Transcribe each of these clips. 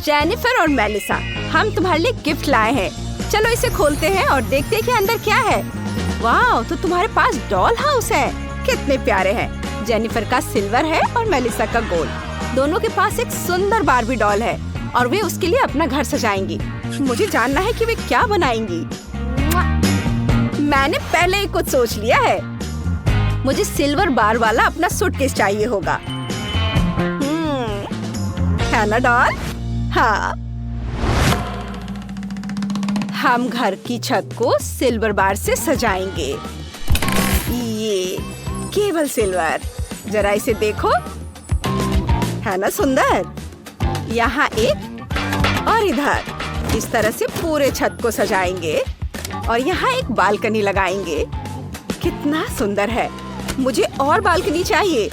Jennifer और Melissa, हम तुम्हारे लिए गिफ्ट लाए हैं। चलो इसे खोलते हैं और देखते हैं कि अंदर क्या है। वाह, तो तुम्हारे पास डॉल हाउस है। कितने प्यारे हैं। जेनिफर का सिल्वर है और मेलिसा का गोल्ड। दोनों के पास एक सुंदर बार्बी डॉल है और वे उसके लिए अपना घर सजाएंगी। मुझे जानना है कि वे क्या बनाएंगी। मैंने पहले ही कुछ सोच लिया है। मुझे सिल्वर बार वाला अपना सूटकेस चाहिए होगा। है ना डॉल? हाँ। हम घर की छत को सिल्वर बार से सजाएंगे। ये केवल सिल्वर। जरा इसे देखो, है ना सुंदर? यहाँ एक और इधर। इस तरह से पूरे छत को सजाएंगे और यहाँ एक बालकनी लगाएंगे। कितना सुंदर है। मुझे और बालकनी चाहिए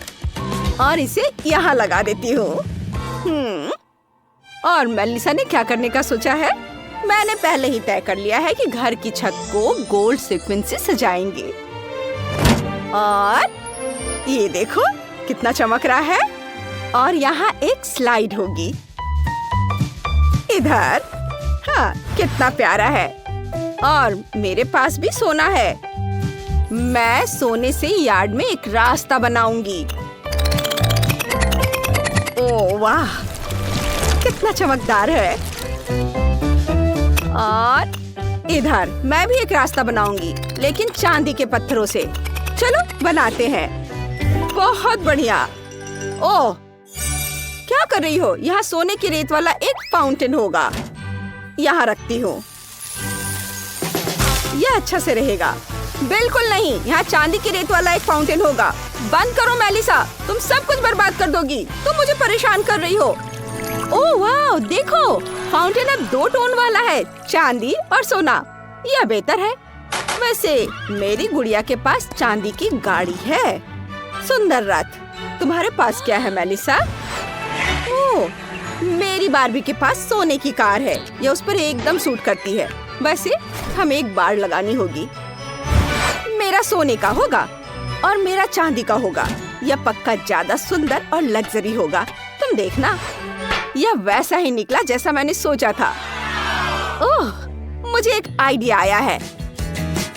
और इसे यहाँ लगा देती हूँ। और मेलिसा ने क्या करने का सोचा है? मैंने पहले ही तय कर लिया है कि घर की छत को गोल्ड सीक्वेंस से सजाएंगे। और ये देखो कितना चमक रहा है। और यहाँ एक स्लाइड होगी इधर। हाँ, कितना प्यारा है। और मेरे पास भी सोना है। मैं सोने से यार्ड में एक रास्ता बनाऊंगी। ओह वाह, कितना चमकदार है। और इधर मैं भी एक रास्ता बनाऊंगी, लेकिन चांदी के पत्थरों से। चलो बनाते हैं। बहुत बढ़िया। ओह, क्या कर रही हो? यहाँ सोने की रेत वाला एक फाउंटेन होगा। यहाँ रखती हूँ। यह अच्छा से रहेगा। बिल्कुल नहीं, यहाँ चांदी की रेत वाला एक फाउंटेन होगा। बंद करो मेलिसा, तुम सब कुछ बर्बाद कर दोगी। तुम मुझे परेशान कर रही हो। ओह वाह, देखो फाउंटेन अब 2 टोन वाला है, चांदी और सोना। यह बेहतर है। वैसे मेरी गुड़िया के पास चांदी की गाड़ी है, सुंदर रथ। तुम्हारे पास क्या है मेलिसा? ओह, मेरी बार्बी के पास सोने की कार है। यह उस पर एकदम सूट करती है। वैसे हमें एक बाड़ लगानी होगी। मेरा सोने का होगा और मेरा चांदी का होगा। यह पक्का ज्यादा सुंदर और लग्जरी होगा। तुम देखना, यह वैसा ही निकला जैसा मैंने सोचा था। ओह, मुझे एक आइडिया आया है।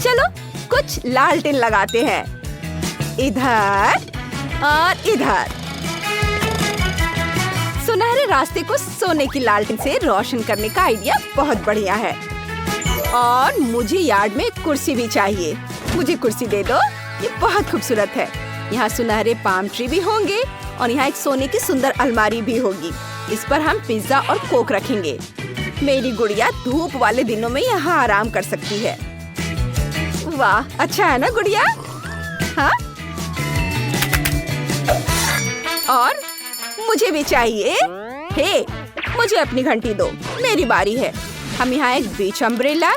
चलो कुछ लालटेन लगाते हैं, इधर और इधर। सुनहरे रास्ते को सोने की लालटेन से रोशन करने का आइडिया बहुत बढ़िया है। और मुझे यार्ड में एक कुर्सी भी चाहिए। मुझे कुर्सी दे दो। ये बहुत खूबसूरत है। यहाँ सुनहरे पाम ट्री भी होंगे और यहाँ एक सोने की सुंदर अलमारी भी होगी। इस पर हम पिज्जा और कोक रखेंगे। मेरी गुड़िया धूप वाले दिनों में यहाँ आराम कर सकती है। वाह, अच्छा है ना गुड़िया? हाँ, और मुझे भी चाहिए। हे, मुझे अपनी घंटी दो। मेरी बारी है। हम यहाँ एक बीच अम्ब्रेला,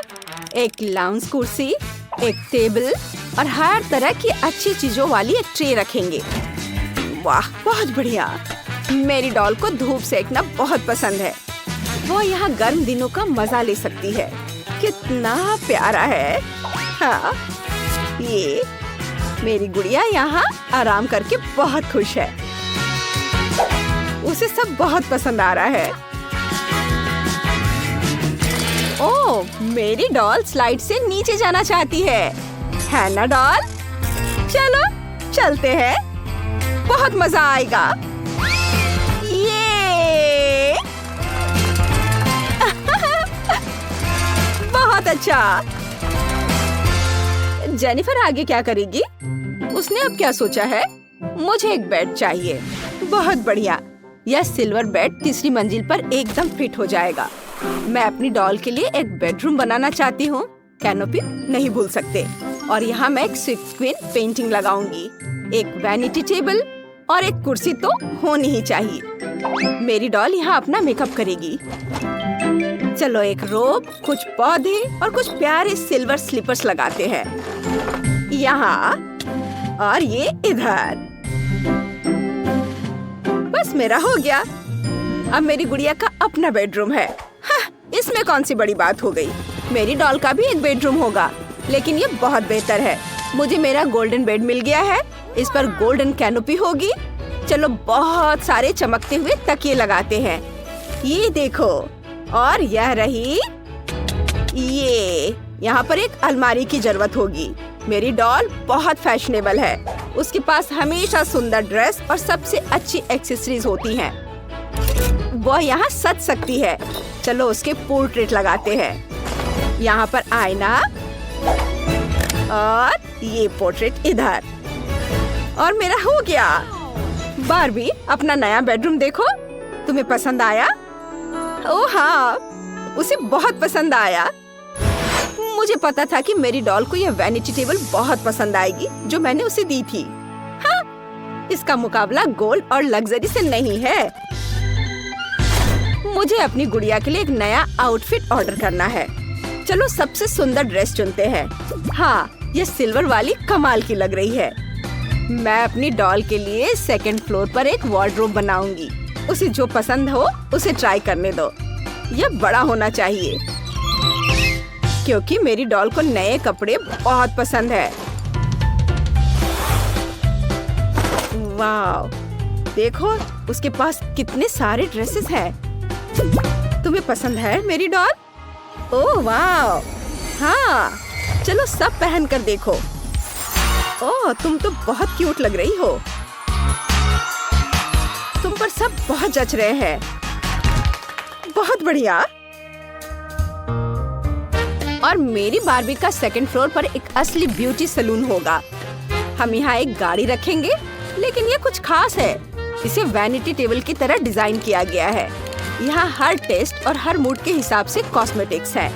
एक लाउंज कुर्सी, एक टेबल और हर तरह की अच्छी चीजों वाली एक ट्रे रखेंगे। वाह, बहुत बढ़िया। मेरी डॉल को धूप सेकना बहुत पसंद है। वो यहाँ गर्म दिनों का मजा ले सकती है। कितना प्यारा है। हाँ, ये मेरी गुड़िया यहाँ आराम करके बहुत खुश है। उसे सब बहुत पसंद आ रहा है। ओह, मेरी डॉल स्लाइड से नीचे जाना चाहती है ना डॉल? चलो चलते हैं, बहुत मजा आएगा। ये बहुत अच्छा। जेनिफर आगे क्या करेगी? उसने अब क्या सोचा है? मुझे एक बेड चाहिए। बहुत बढ़िया। यह सिल्वर बेड तीसरी मंजिल पर एकदम फिट हो जाएगा। मैं अपनी डॉल के लिए एक बेडरूम बनाना चाहती हूँ। कैनोपी नहीं भूल सकते। और यहाँ मैं एक स्क्रीन पेंटिंग लगाऊंगी। एक वैनिटी टेबल और एक कुर्सी तो होनी ही चाहिए। मेरी डॉल यहाँ अपना मेकअप करेगी। चलो एक रोब, कुछ पौधे और कुछ प्यारे सिल्वर स्लीपर्स लगाते हैं यहाँ और ये इधर। बस मेरा हो गया। अब मेरी गुड़िया का अपना बेडरूम है। हाँ, इसमें कौन सी बड़ी बात हो गई। मेरी डॉल का भी एक बेडरूम होगा, लेकिन ये बहुत बेहतर है। मुझे मेरा गोल्डन बेड मिल गया है। इस पर गोल्डन कैनोपी होगी। चलो बहुत सारे चमकते हुए तकिए लगाते हैं। ये देखो, और यह रही ये। यहाँ पर एक अलमारी की जरूरत होगी। मेरी डॉल बहुत फैशनेबल है। उसके पास हमेशा सुंदर ड्रेस और सबसे अच्छी एक्सेसरीज होती हैं। वह यहाँ सज सकती है। चलो उसके पोर्ट्रेट लगाते हैं। यहाँ पर आईना और ये पोर्ट्रेट इधर। और मेरा हो गया। बार्बी, अपना नया बेडरूम देखो। तुम्हें पसंद आया? ओह हाँ, उसे बहुत पसंद आया। मुझे पता था कि मेरी डॉल को यह वैनिटी टेबल बहुत पसंद आएगी जो मैंने उसे दी थी। हाँ, इसका मुकाबला गोल्ड और लग्जरी से नहीं है। मुझे अपनी गुड़िया के लिए एक नया आउटफिट ऑर्डर करना है। चलो सबसे सुंदर ड्रेस चुनते हैं। हाँ, ये सिल्वर वाली कमाल की लग रही है। मैं अपनी डॉल के लिए सेकंड फ्लोर पर एक वार्डरोब बनाऊंगी। उसे जो पसंद हो उसे ट्राई करने दो। यह बड़ा होना चाहिए क्योंकि मेरी डॉल को नए कपड़े बहुत पसंद है। वाव, देखो उसके पास कितने सारे ड्रेसेस हैं। तुम्हें पसंद है मेरी डॉल? ओह वाव, हाँ, चलो सब पहन कर देखो। ओह, तुम तो बहुत क्यूट लग रही हो। तुम पर सब बहुत जच रहे हैं। बहुत बढ़िया। और मेरी बार्बी का सेकंड फ्लोर पर एक असली ब्यूटी सैलून होगा। हम यहाँ एक गाड़ी रखेंगे, लेकिन ये कुछ खास है। इसे वैनिटी टेबल की तरह डिजाइन किया गया है। यहाँ हर टेस्ट और हर मूड के हिसाब से कॉस्मेटिक्स है।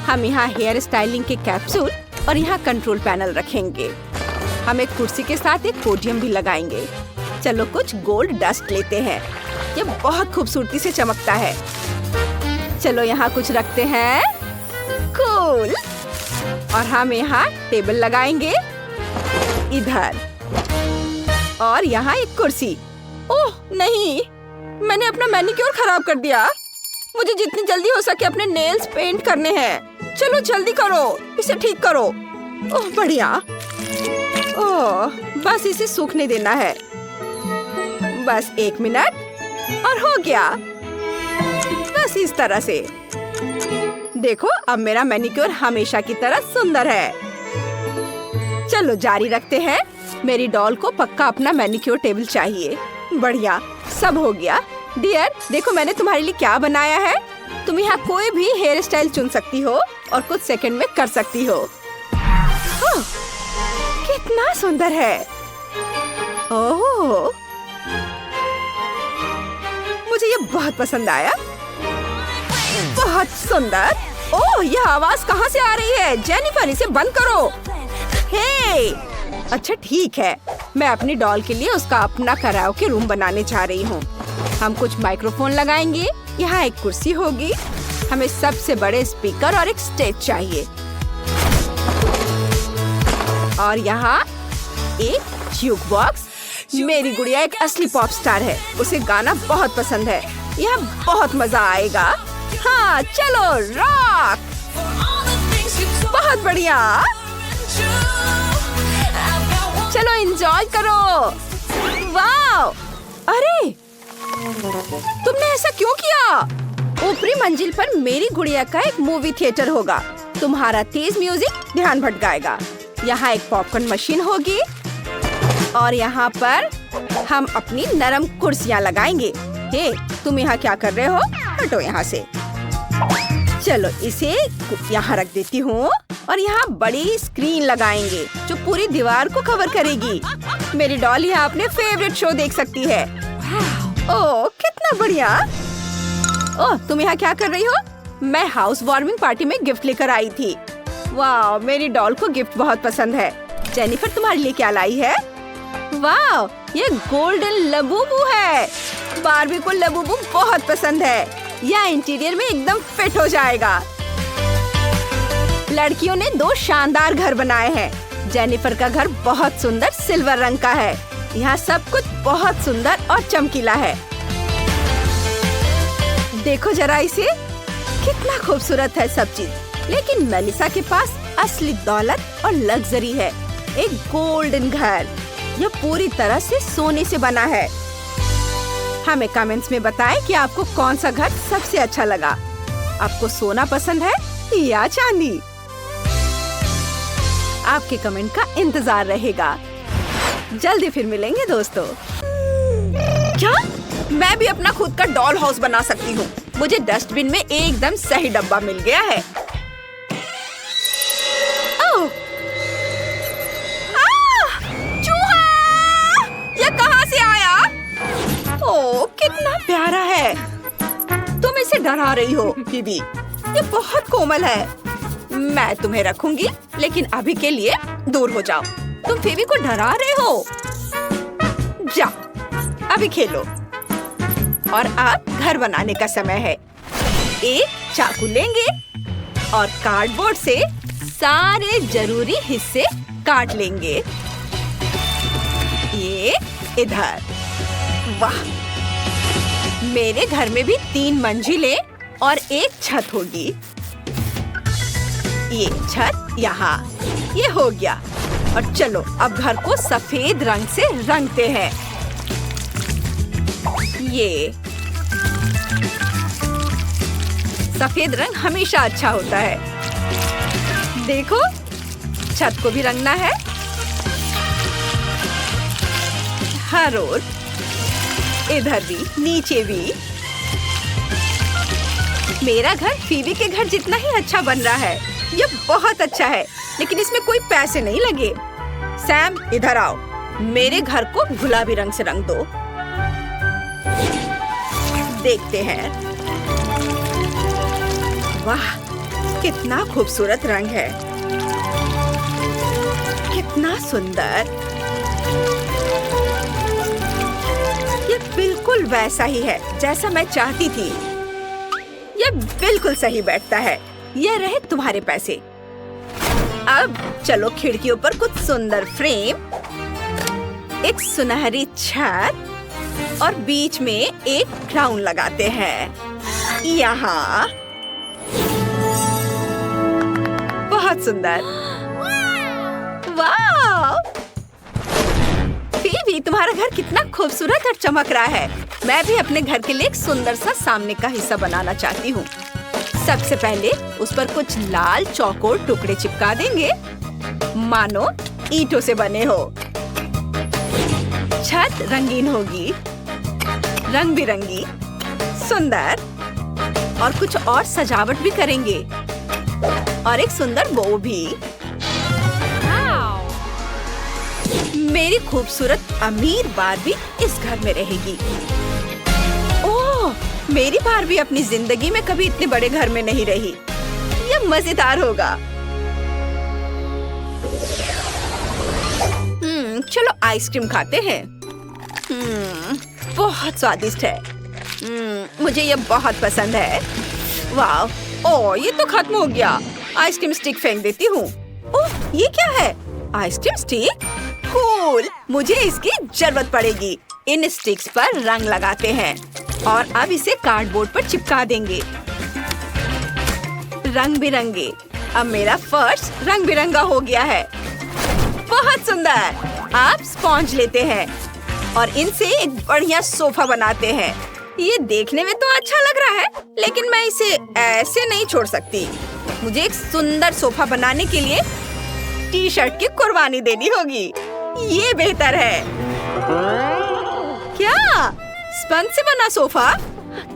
हम यहाँ हेयर स्टाइलिंग के कैप्सूल और यहाँ कंट्रोल पैनल रखेंगे। हम एक कुर्सी के साथ एक पोडियम भी लगाएंगे। चलो कुछ गोल्ड डस्ट लेते हैं। ये बहुत खूबसूरती से चमकता है। चलो यहाँ कुछ रखते हैं। कूल। और हम यहाँ टेबल लगाएंगे इधर, और यहाँ एक कुर्सी। ओह नहीं, मैंने अपना मैनिक्योर खराब कर दिया। मुझे जितनी जल्दी हो सके अपने नेल्स पेंट करने हैं। चलो जल्दी करो, इसे ठीक करो। ओह बढ़िया। ओह, बस इसे सूखने देना है। बस 1 मिनट और हो गया। बस इस तरह से। देखो, अब मेरा मैनिक्योर हमेशा की तरह सुंदर है। चलो जारी रखते हैं। मेरी डॉल को पक्का अपना मैनिक्योर टेबल चाहिए। बढ़िया, सब हो गया। डियर, देखो मैंने तुम्हारे लिए क्या बनाया है। तुम यहाँ कोई भी हेयर स्टाइल चुन सकती हो और कुछ सेकंड में कर सकती हो। हाँ, कितना सुंदर है। ओह, मुझे ये बहुत पसंद आया। बहुत सुंदर। ओह, यह आवाज कहाँ से आ रही है? जेनिफर, इसे बंद करो। हे, अच्छा ठीक है। मैं अपनी डॉल के लिए उसका अपना कराओके रूम बनाने जा रही हूँ। हम कुछ माइक्रोफोन लगाएंगे। यहाँ एक कुर्सी होगी। हमें सबसे बड़े स्पीकर और एक स्टेज चाहिए। और यहाँ एक ज्यूक बॉक्स। मेरी गुड़िया एक असली पॉप स्टार है। उसे गाना बहुत पसंद है। यहाँ बहुत मजा आएगा। हाँ, चलो रॉक। बहुत बढ़िया। चलो एंजॉय करो। वाव, अरे तुमने ऐसा क्यों किया? ऊपरी मंजिल पर मेरी गुड़िया का एक मूवी थिएटर होगा। तुम्हारा तेज म्यूजिक ध्यान भटकाएगा। यहाँ एक पॉपकॉर्न मशीन होगी और यहाँ पर हम अपनी नरम कुर्सियाँ लगाएंगे। हे, तुम यहाँ क्या कर रहे हो? हटो यहाँ से। चलो इसे यहाँ रख देती हूँ और यहाँ बड़ी स्क्रीन लगाएंगे जो पूरी दीवार को कवर करेगी। मेरी डॉल यहाँ अपने फेवरेट शो देख सकती है। ओह, कितना बढ़िया। ओह, तुम यहाँ क्या कर रही हो? मैं हाउस वार्मिंग पार्टी में गिफ्ट लेकर आई थी। वाह, मेरी डॉल को गिफ्ट बहुत पसंद है। जेनिफर, तुम्हारे लिए क्या लाई है? वाह, ये गोल्डन लबूबू है। बार्बी को लबूबू बहुत पसंद है। यह इंटीरियर में एकदम फिट हो जाएगा। लड़कियों ने 2 शानदार घर बनाए हैं। जेनिफर का घर बहुत सुंदर सिल्वर रंग का है। यहाँ सब कुछ बहुत सुंदर और चमकीला है। देखो जरा इसे, कितना खूबसूरत है सब चीज। लेकिन मेलिसा के पास असली दौलत और लग्जरी है। एक गोल्डन घर। यह पूरी तरह से सोने से बना है। हमें कमेंट्स में बताएं कि आपको कौन सा घर सबसे अच्छा लगा। आपको सोना पसंद है या चांदी? आपके कमेंट का इंतजार रहेगा। जल्दी फिर मिलेंगे दोस्तों। क्या? मैं भी अपना खुद का डॉल हाउस बना सकती हूँ। मुझे डस्टबिन में एकदम सही डब्बा मिल गया है। ओह! चूहा! ये कहाँ से आया? ओह, कितना प्यारा है। तुम इसे डरा रही हो बीबी। ये बहुत कोमल है। मैं तुम्हें रखूंगी, लेकिन अभी के लिए दूर हो जाओ। तुम फेवी को डरा रहे हो। जाओ, अभी खेलो। और अब घर बनाने का समय है। एक चाकू लेंगे और कार्डबोर्ड से सारे जरूरी हिस्से काट लेंगे। ये इधर। वाह! मेरे घर में भी 3 मंजिलें और एक छत होगी। ये छत यहाँ। ये हो गया। और चलो अब घर को सफेद रंग से रंगते हैं। ये सफेद रंग हमेशा अच्छा होता है। देखो, छत को भी रंगना है। हर ओर, इधर भी, नीचे भी। मेरा घर फीवी के घर जितना ही अच्छा बन रहा है। ये बहुत अच्छा है, लेकिन इसमें कोई पैसे नहीं लगे। सैम, इधर आओ। मेरे घर को गुलाबी रंग से रंग दो। देखते हैं। वाह, कितना खूबसूरत रंग है। कितना सुंदर। ये बिल्कुल वैसा ही है जैसा मैं चाहती थी। ये बिल्कुल सही बैठता है। ये रहे तुम्हारे पैसे। अब चलो खिड़कियों पर कुछ सुंदर फ्रेम, एक सुनहरी छत और बीच में एक क्राउन लगाते हैं। यहाँ बहुत सुंदर। वाह! फीवी, तुम्हारा घर कितना खूबसूरत और चमक रहा है। मैं भी अपने घर के लिए एक सुंदर सा सामने का हिस्सा बनाना चाहती हूँ। सबसे पहले उस पर कुछ लाल चौकोर टुकड़े चिपका देंगे, मानो ईंटों से बने हो। छत रंगीन होगी, रंग बिरंगी, सुंदर। और कुछ और सजावट भी करेंगे और एक सुंदर बो भी। मेरी खूबसूरत अमीर बारबी इस घर में रहेगी। ओह, मेरी बारबी अपनी जिंदगी में कभी इतने बड़े घर में नहीं रही। ये मजेदार होगा। चलो आइसक्रीम खाते हैं। बहुत स्वादिष्ट है। मुझे ये बहुत पसंद है। वाह! ओह, ये तो खत्म हो गया। आइसक्रीम स्टिक फेंक देती हूँ। ओह, ये क्या है? Ice cream stick? कूल! मुझे इसकी जरूरत पड़ेगी। इन स्टिक्स पर रंग लगाते हैं और अब इसे कार्डबोर्ड पर चिपका देंगे। रंग बिरंगे। अब मेरा फर्श रंग बिरंगा हो गया है। बहुत सुंदर। आप स्पॉन्ज लेते हैं और इनसे एक बढ़िया सोफा बनाते हैं। ये देखने में तो अच्छा लग रहा है, लेकिन मैं इसे ऐसे नहीं छोड़ सकती। मुझे एक सुंदर सोफा बनाने के लिए टी-शर्ट की कुर्बानी देनी होगी। ये बेहतर है। क्या? स्पंज से बना सोफा?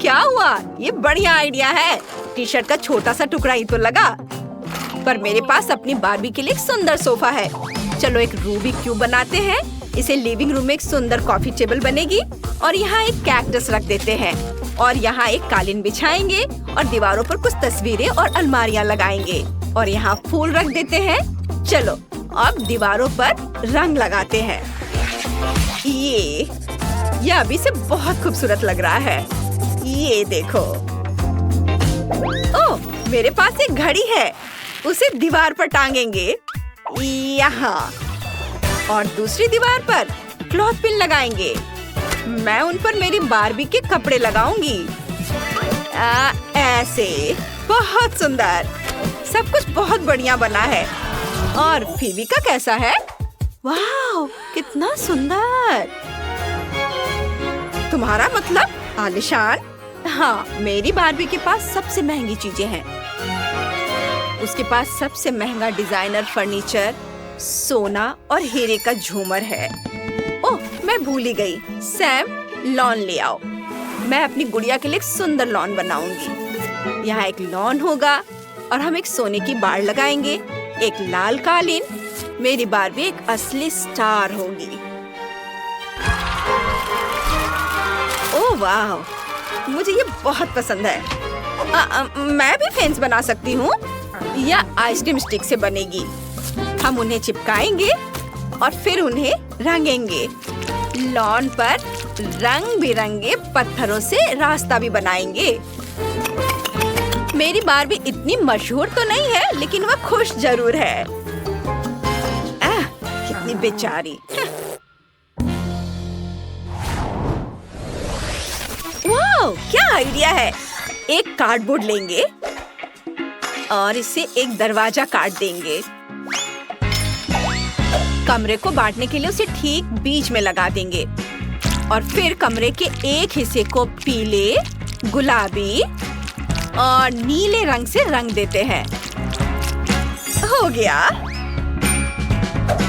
क्या हुआ? ये बढ़िया आइडिया है। टी-शर्ट का छोटा सा टुकड़ा ही तो लगा। पर मेरे पास अपनी बारबी के लिए एक सुंदर सोफा है। चलो एक रूबिक क्यूब बनाते हैं। इसे लिविंग रूम में एक सुंदर कॉफी टेबल बनेगी और यहाँ एक कैक्टस रख देते हैं और यहाँ एक कालीन बिछाएंगे और दीवारों पर कुछ तस्वीरें और अलमारियाँ लगाएंगे और यहाँ फूल रख देते हैं। चलो अब दीवारों पर रंग लगाते हैं। ये अभी से बहुत खूबसूरत लग रहा है। ये देखो। ओह, मेरे पास एक घड़ी है। उसे दीवार पर टांगेंगे यहाँ और दूसरी दीवार पर क्लॉथ पिन लगाएंगे। मैं उन पर मेरी बारबी के कपड़े लगाऊंगी। ऐसे। बहुत सुंदर। सब कुछ बहुत बढ़िया बना है। और फीवी का कैसा है? वाह, कितना सुंदर। तुम्हारा मतलब आलिशान? हाँ, मेरी बार्बी के पास सबसे महंगी चीजें हैं। उसके पास सबसे महंगा डिजाइनर फर्नीचर, सोना और हीरे का झूमर है। ओह, मैं भूल ही गई। सैम, लॉन ले आओ। मैं अपनी गुड़िया के लिए एक सुंदर लॉन बनाऊंगी। यहाँ एक लॉन होगा और हम एक सोने की बाड़ लगाएंगे, एक लाल कालीन। मेरी बार्बी एक असली स्टार होगी। ओह वाह, मुझे ये बहुत पसंद है। मैं भी फेंस बना सकती हूँ या आइसक्रीम स्टिक से बनेगी। हम उन्हें चिपकाएंगे और फिर उन्हें रंगेंगे। लॉन पर रंग बिरंगे पत्थरों से रास्ता भी बनाएंगे। मेरी बार्बी इतनी मशहूर तो नहीं है, लेकिन वह खुश जरूर है। कितनी बेचारी। वाह, क्या आइडिया है। एक कार्डबोर्ड लेंगे और इसे एक दरवाजा काट देंगे। कमरे को बांटने के लिए उसे ठीक बीच में लगा देंगे और फिर कमरे के एक हिस्से को पीले, गुलाबी और नीले रंग से रंग देते हैं। हो गया।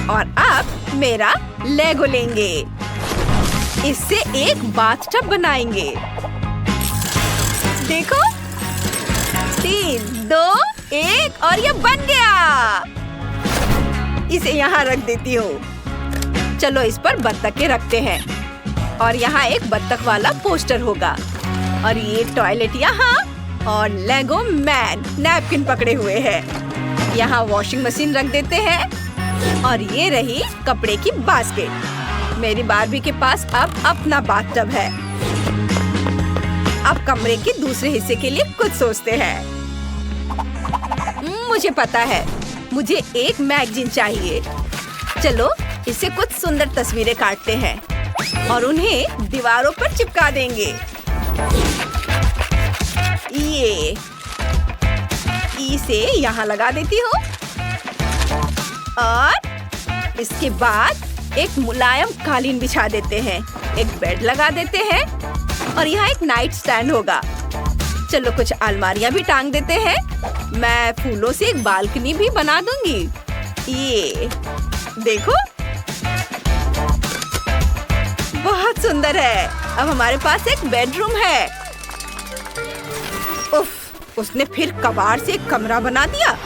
और अब मेरा लेगो लेंगे। इससे एक बाथटब बनाएंगे। देखो, 3, 2, 1 और ये बन गया। इसे यहाँ रख देती हूँ। चलो इस पर बत्तखें रखते हैं और यहाँ एक बत्तख वाला पोस्टर होगा और ये टॉयलेट यहाँ और लेगो मैन नैपकिन पकड़े हुए है। यहाँ वॉशिंग मशीन रख देते हैं और ये रही कपड़े की बास्केट। मेरी बार्बी के पास अब अपना बाथटब है। अब कमरे के दूसरे हिस्से के लिए कुछ सोचते हैं। मुझे पता है, मुझे एक मैगजीन चाहिए। चलो इससे कुछ सुंदर तस्वीरें काटते हैं और उन्हें दीवारों पर चिपका देंगे। ये इसे यहाँ लगा देती हूँ और इसके बाद एक मुलायम कालीन बिछा देते हैं, एक बेड लगा देते हैं और यहाँ एक नाइट स्टैंड होगा। चलो कुछ अलमारियाँ भी टांग देते हैं। मैं फूलों से एक बालकनी भी बना दूंगी। ये देखो, बहुत सुंदर है। अब हमारे पास एक बेडरूम है। उफ, उसने फिर कबाड़ से एक कमरा बना दिया।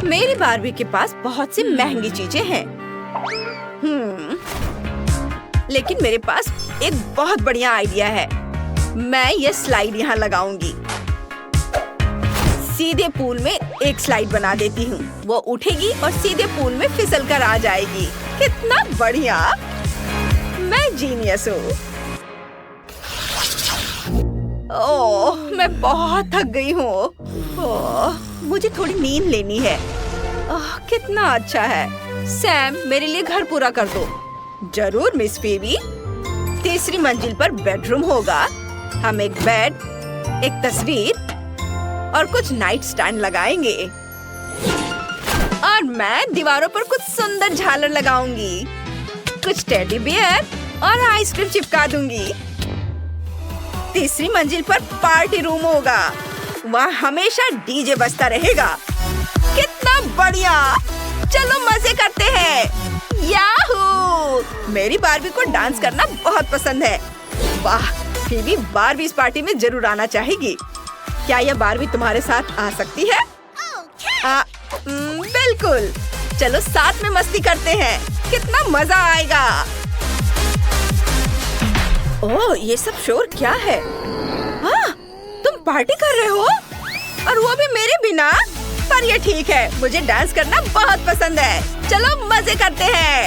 मेरी बार्बी के पास बहुत सी महंगी चीजें हैं। लेकिन मेरे पास एक बहुत बढ़िया आइडिया है। मैं ये स्लाइड यहाँ लगाऊंगी। सीधे पूल में एक स्लाइड बना देती हूँ। वो उठेगी और सीधे पूल में फिसल कर आ जाएगी। कितना बढ़िया। मैं जीनियस हूँ। ओह, मैं बहुत थक गई हूँ। ओह, मुझे थोड़ी नींद लेनी है। ओह, कितना अच्छा है। सैम, मेरे लिए घर पूरा कर दो। जरूर मिस फेबी। तीसरी मंजिल पर बेडरूम होगा। हम एक बेड, एक तस्वीर और कुछ नाइट स्टैंड लगाएंगे और मैं दीवारों पर कुछ सुंदर झालर लगाऊंगी। कुछ टेडी बियर और आइसक्रीम चिपका दूंगी। तीसरी मंजिल पर पार्टी रूम होगा। वहाँ हमेशा डीजे बजता रहेगा। कितना बढ़िया। चलो मजे करते हैं। याहू! मेरी बार्बी को डांस करना बहुत पसंद है। वाह, फेबी बार्बी इस पार्टी में जरूर आना चाहेगी। क्या यह बार्बी तुम्हारे साथ आ सकती है? बिल्कुल। चलो साथ में मस्ती करते हैं। कितना मजा आएगा। ओह, ये सब शोर क्या है? हाँ, तुम पार्टी कर रहे हो और वो भी मेरे बिना? पर ये ठीक है, मुझे डांस करना बहुत पसंद है। चलो मजे करते हैं।